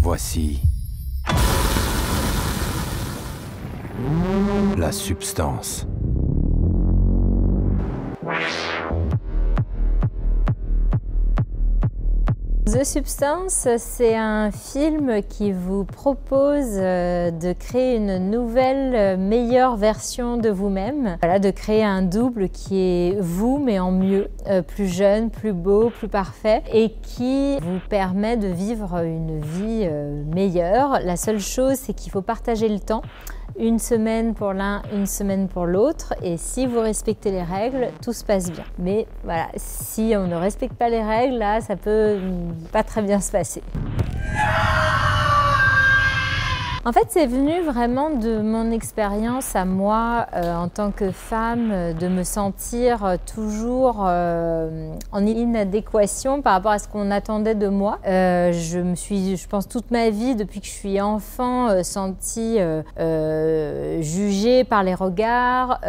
Voici la substance. The Substance, c'est un film qui vous propose de créer une nouvelle, meilleure version de vous-même. Voilà, de créer un double qui est vous, mais en mieux, plus jeune, plus beau, plus parfait, et qui vous permet de vivre une vie meilleure. La seule chose, c'est qu'il faut partager le temps. Une semaine pour l'un, une semaine pour l'autre, et si vous respectez les règles, tout se passe bien. Mais voilà, si on ne respecte pas les règles, là, ça peut pas très bien se passer. En fait, c'est venu vraiment de mon expérience à moi en tant que femme, de me sentir toujours en inadéquation par rapport à ce qu'on attendait de moi. Je me suis, je pense, toute ma vie, depuis que je suis enfant, sentie jugée par les regards.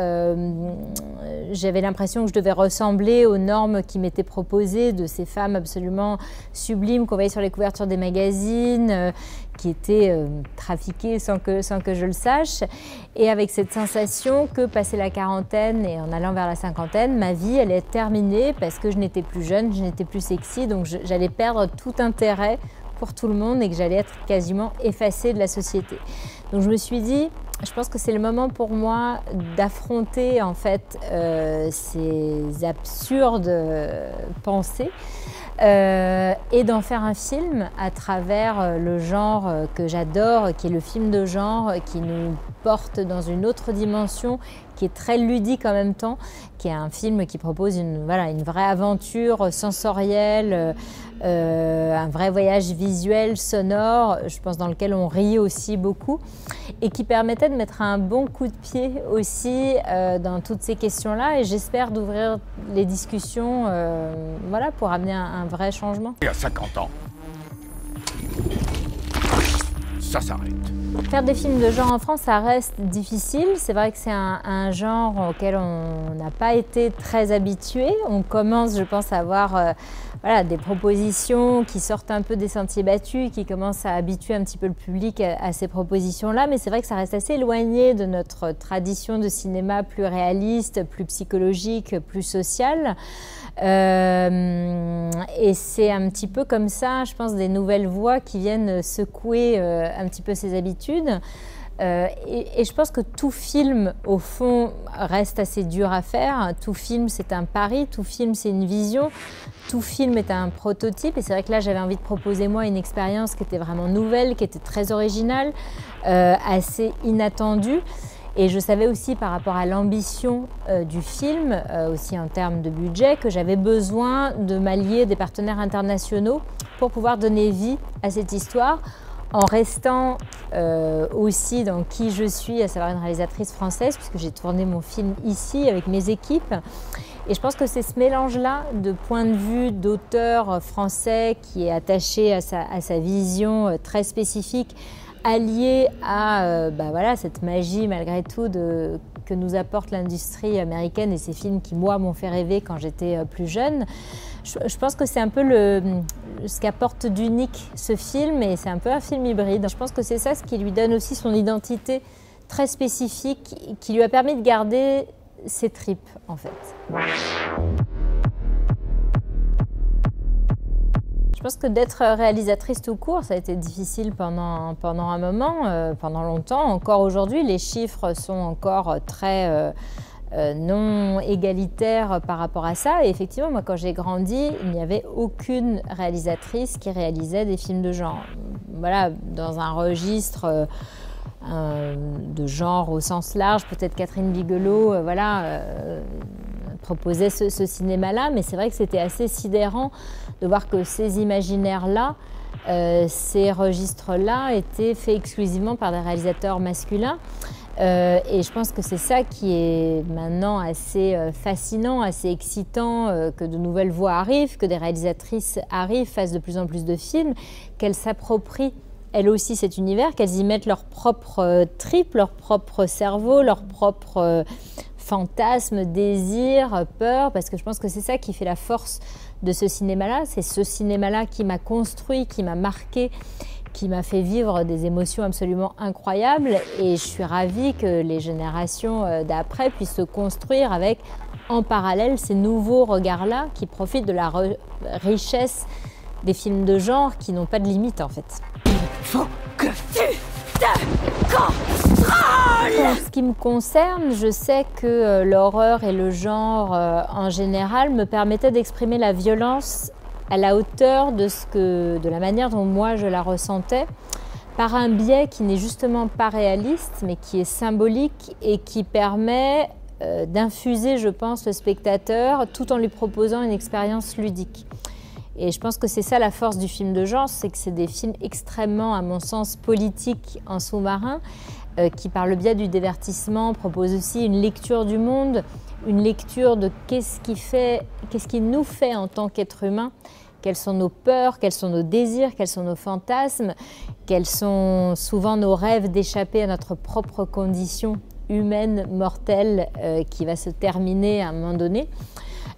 J'avais l'impression que je devais ressembler aux normes qui m'étaient proposées de ces femmes absolument sublimes qu'on voyait sur les couvertures des magazines, qui étaient trafiquées sans que je le sache. Et avec cette sensation que, passé la quarantaine et en allant vers la cinquantaine, ma vie elle est terminée parce que je n'étais plus jeune, je n'étais plus sexy, donc j'allais perdre tout intérêt pour tout le monde et que j'allais être quasiment effacée de la société. Donc je me suis dit, je pense que c'est le moment pour moi d'affronter en fait ces absurdes pensées et d'en faire un film à travers le genre que j'adore, qui est le film de genre, qui nous porte dans une autre dimension, qui est très ludique en même temps, qui est un film qui propose une vraie aventure sensorielle, un vrai voyage visuel, sonore, je pense dans lequel on rit aussi beaucoup, et qui permettait de mettre un bon coup de pied aussi dans toutes ces questions-là, et j'espère d'ouvrir les discussions voilà, pour amener un vrai changement. Et à 50 ans, ça s'arrête. Faire des films de genre en France, ça reste difficile. C'est vrai que c'est un genre auquel on n'a pas été très habitué. On commence, je pense, à avoir voilà, des propositions qui sortent un peu des sentiers battus, qui commencent à habituer un petit peu le public à ces propositions-là. Mais c'est vrai que ça reste assez éloigné de notre tradition de cinéma plus réaliste, plus psychologique, plus social. Et c'est un petit peu comme ça, je pense, des nouvelles voix qui viennent secouer un petit peu ces habitudes. Et je pense que tout film, au fond, reste assez dur à faire. Tout film, c'est un pari, tout film, c'est une vision, tout film est un prototype. Et c'est vrai que là, j'avais envie de proposer, moi, une expérience qui était vraiment nouvelle, qui était très originale, assez inattendue. Et je savais aussi par rapport à l'ambition du film, aussi en termes de budget, que j'avais besoin de m'allier des partenaires internationaux pour pouvoir donner vie à cette histoire, en restant aussi dans qui je suis, à savoir une réalisatrice française, puisque j'ai tourné mon film ici avec mes équipes. Et je pense que c'est ce mélange-là de point de vue d'auteur français qui est attaché à sa vision très spécifique, allié à voilà, cette magie malgré tout que nous apporte l'industrie américaine et ces films qui, moi, m'ont fait rêver quand j'étais plus jeune. Je pense que c'est un peu ce qu'apporte d'unique ce film, et c'est un peu un film hybride. Je pense que c'est ça ce qui lui donne aussi son identité très spécifique, qui lui a permis de garder ses tripes, en fait. Je pense que d'être réalisatrice tout court, ça a été difficile pendant un moment, pendant longtemps. Encore aujourd'hui, les chiffres sont encore très non égalitaires par rapport à ça. Et effectivement, moi, quand j'ai grandi, il n'y avait aucune réalisatrice qui réalisait des films de genre. Voilà, dans un registre de genre au sens large, peut-être Catherine Bigelow, voilà, proposait ce cinéma-là, mais c'est vrai que c'était assez sidérant de voir que ces imaginaires-là, ces registres-là étaient faits exclusivement par des réalisateurs masculins. Et je pense que c'est ça qui est maintenant assez fascinant, assez excitant, que de nouvelles voix arrivent, que des réalisatrices arrivent, fassent de plus en plus de films, qu'elles s'approprient elles aussi cet univers, qu'elles y mettent leur propre trip, leur propre cerveau, leur propre fantasme, désir, peur, parce que je pense que c'est ça qui fait la force de ce cinéma-là. C'est ce cinéma-là qui m'a construit, qui m'a marqué, qui m'a fait vivre des émotions absolument incroyables, et je suis ravie que les générations d'après puissent se construire avec, en parallèle, ces nouveaux regards-là qui profitent de la richesse des films de genre qui n'ont pas de limite en fait. Il faut que tu te contrôles! En ce qui me concerne, je sais que l'horreur et le genre en général me permettaient d'exprimer la violence à la hauteur de la manière dont moi je la ressentais, par un biais qui n'est justement pas réaliste, mais qui est symbolique et qui permet d'infuser, je pense, le spectateur tout en lui proposant une expérience ludique. Et je pense que c'est ça la force du film de genre, c'est que c'est des films extrêmement, à mon sens, politiques en sous-marin, qui par le biais du divertissement proposent aussi une lecture du monde, une lecture de qu'est-ce qui nous fait en tant qu'être humain, quelles sont nos peurs, quels sont nos désirs, quels sont nos fantasmes, quels sont souvent nos rêves d'échapper à notre propre condition humaine, mortelle, qui va se terminer à un moment donné.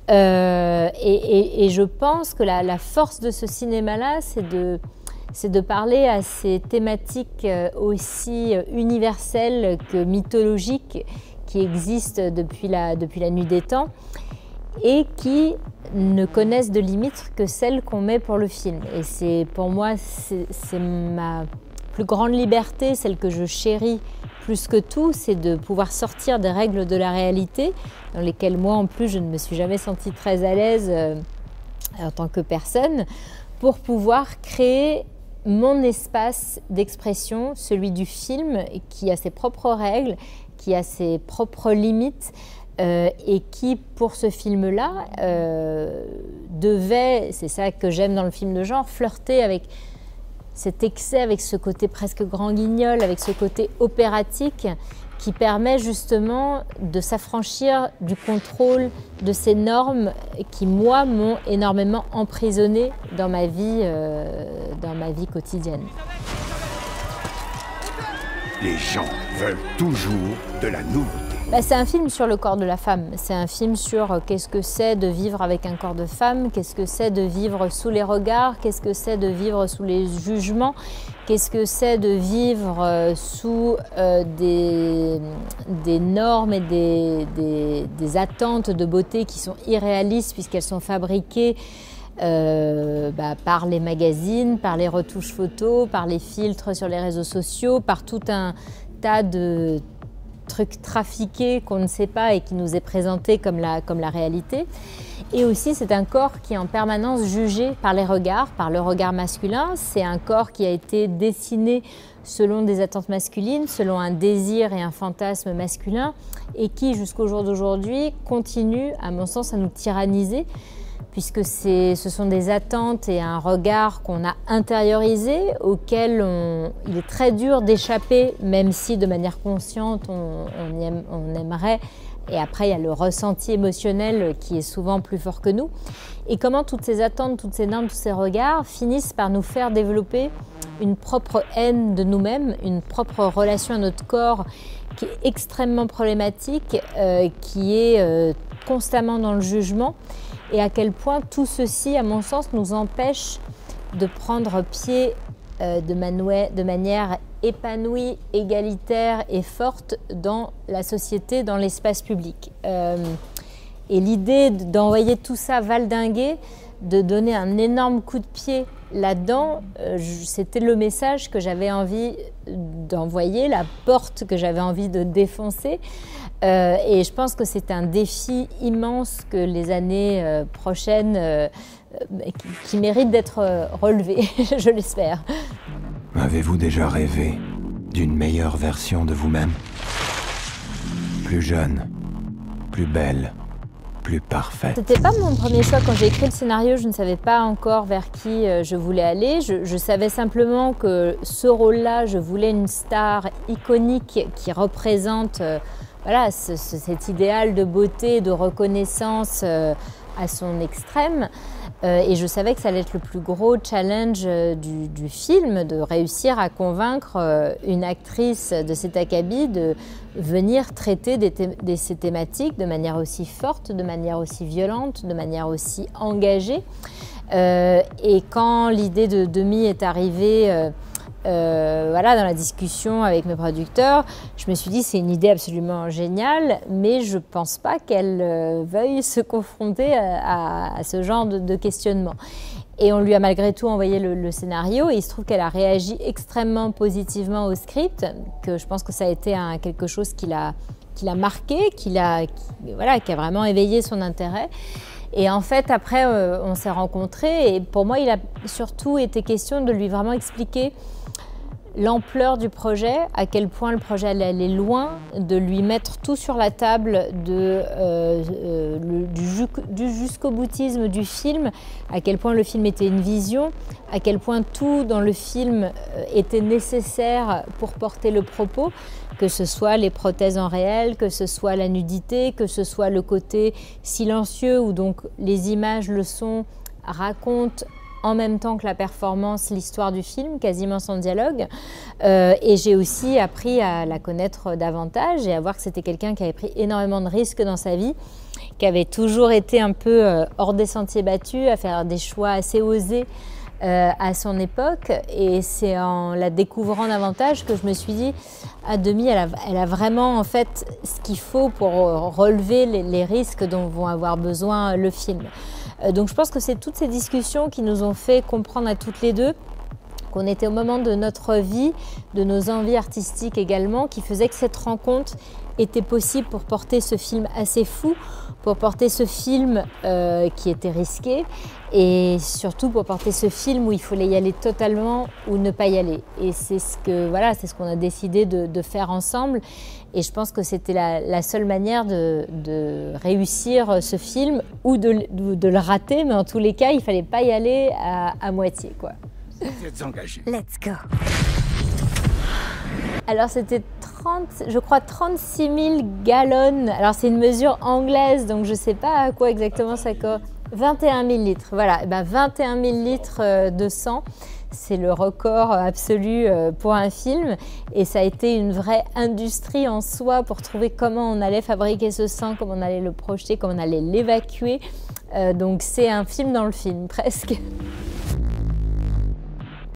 Et je pense que la force de ce cinéma-là, c'est de parler à ces thématiques aussi universelles que mythologiques qui existent depuis la nuit des temps et qui ne connaissent de limites que celles qu'on met pour le film. Et pour moi, c'est ma plus grande liberté, celle que je chéris plus que tout, c'est de pouvoir sortir des règles de la réalité, dans lesquelles moi, en plus, je ne me suis jamais sentie très à l'aise en tant que personne, pour pouvoir créer mon espace d'expression, celui du film, qui a ses propres règles, qui a ses propres limites, et qui, pour ce film-là, devait, c'est ça que j'aime dans le film de genre, flirter avec cet excès, avec ce côté presque grand guignol, avec ce côté opératique qui permet justement de s'affranchir du contrôle de ces normes qui, moi, m'ont énormément emprisonnée dans ma vie quotidienne. Les gens veulent toujours de la nouveauté. C'est un film sur le corps de la femme. C'est un film sur qu'est-ce que c'est de vivre avec un corps de femme, qu'est-ce que c'est de vivre sous les regards, qu'est-ce que c'est de vivre sous les jugements, qu'est-ce que c'est de vivre sous des normes et des attentes de beauté qui sont irréalistes puisqu'elles sont fabriquées par les magazines, par les retouches photos, par les filtres sur les réseaux sociaux, par tout un tas de trucs trafiqués qu'on ne sait pas et qui nous est présenté comme la réalité. Et aussi, c'est un corps qui est en permanence jugé par les regards, par le regard masculin. C'est un corps qui a été dessiné selon des attentes masculines, selon un désir et un fantasme masculin, et qui, jusqu'au jour d'aujourd'hui, continue, à mon sens, à nous tyranniser, puisque ce sont des attentes et un regard qu'on a intériorisé, auquel il est très dur d'échapper, même si de manière consciente on aimerait. Et après, il y a le ressenti émotionnel qui est souvent plus fort que nous. Et comment toutes ces attentes, toutes ces normes, tous ces regards finissent par nous faire développer une propre haine de nous-mêmes, une propre relation à notre corps qui est extrêmement problématique, qui est constamment dans le jugement. Et à quel point tout ceci, à mon sens, nous empêche de prendre pied de manière épanouie, égalitaire et forte dans la société, dans l'espace public. Et l'idée d'envoyer tout ça valdinguer, de donner un énorme coup de pied là-dedans, c'était le message que j'avais envie d'envoyer, la porte que j'avais envie de défoncer. Et je pense que c'est un défi immense que les années prochaines, qui mérite d'être relevé, je l'espère. Avez-vous déjà rêvé d'une meilleure version de vous-même? Plus jeune, plus belle, plus parfaite. C'était pas mon premier choix. Quand j'ai écrit le scénario, je ne savais pas encore vers qui je voulais aller. Je savais simplement que ce rôle-là, je voulais une star iconique qui représente cet idéal de beauté, de reconnaissance à son extrême. Et je savais que ça allait être le plus gros challenge du film, de réussir à convaincre une actrice de cet acabit de venir traiter ces thématiques de manière aussi forte, de manière aussi violente, de manière aussi engagée. Et quand l'idée de Demi est arrivée, voilà, dans la discussion avec mes producteurs, je me suis dit c'est une idée absolument géniale, mais je ne pense pas qu'elle veuille se confronter à ce genre de questionnement. Et on lui a malgré tout envoyé le scénario et il se trouve qu'elle a réagi extrêmement positivement au script, que je pense que ça a été quelque chose qui l'a marqué, qui a vraiment éveillé son intérêt. Et en fait, après, on s'est rencontrés et pour moi, il a surtout été question de lui vraiment expliquer l'ampleur du projet, à quel point le projet allait aller loin, de lui mettre tout sur la table du jusqu'au boutisme du film, à quel point le film était une vision, à quel point tout dans le film était nécessaire pour porter le propos, que ce soit les prothèses en réel, que ce soit la nudité, que ce soit le côté silencieux où donc les images, le son racontent en même temps que la performance, l'histoire du film, quasiment sans dialogue. Et j'ai aussi appris à la connaître davantage et à voir que c'était quelqu'un qui avait pris énormément de risques dans sa vie, qui avait toujours été un peu hors des sentiers battus, à faire des choix assez osés à son époque. Et c'est en la découvrant davantage que je me suis dit, à demi, elle a vraiment en fait ce qu'il faut pour relever les risques dont vont avoir besoin le film. Donc je pense que c'est toutes ces discussions qui nous ont fait comprendre à toutes les deux qu'on était au moment de notre vie, de nos envies artistiques également, qui faisaient que cette rencontre était possible pour porter ce film assez fou, pour porter ce film qui était risqué et surtout pour porter ce film où il fallait y aller totalement ou ne pas y aller. Et c'est ce qu'on a décidé de faire ensemble. Et je pense que c'était la seule manière de réussir ce film ou de le rater, mais en tous les cas, il ne fallait pas y aller à moitié, quoi. Vous êtes engagé. Let's go. Alors c'était 36 000 gallons. Alors c'est une mesure anglaise, donc je ne sais pas à quoi exactement ça correspond. 21 000 litres, voilà. Et ben 21 000 litres de sang. C'est le record absolu pour un film et ça a été une vraie industrie en soi pour trouver comment on allait fabriquer ce sang, comment on allait le projeter, comment on allait l'évacuer. Donc c'est un film dans le film presque.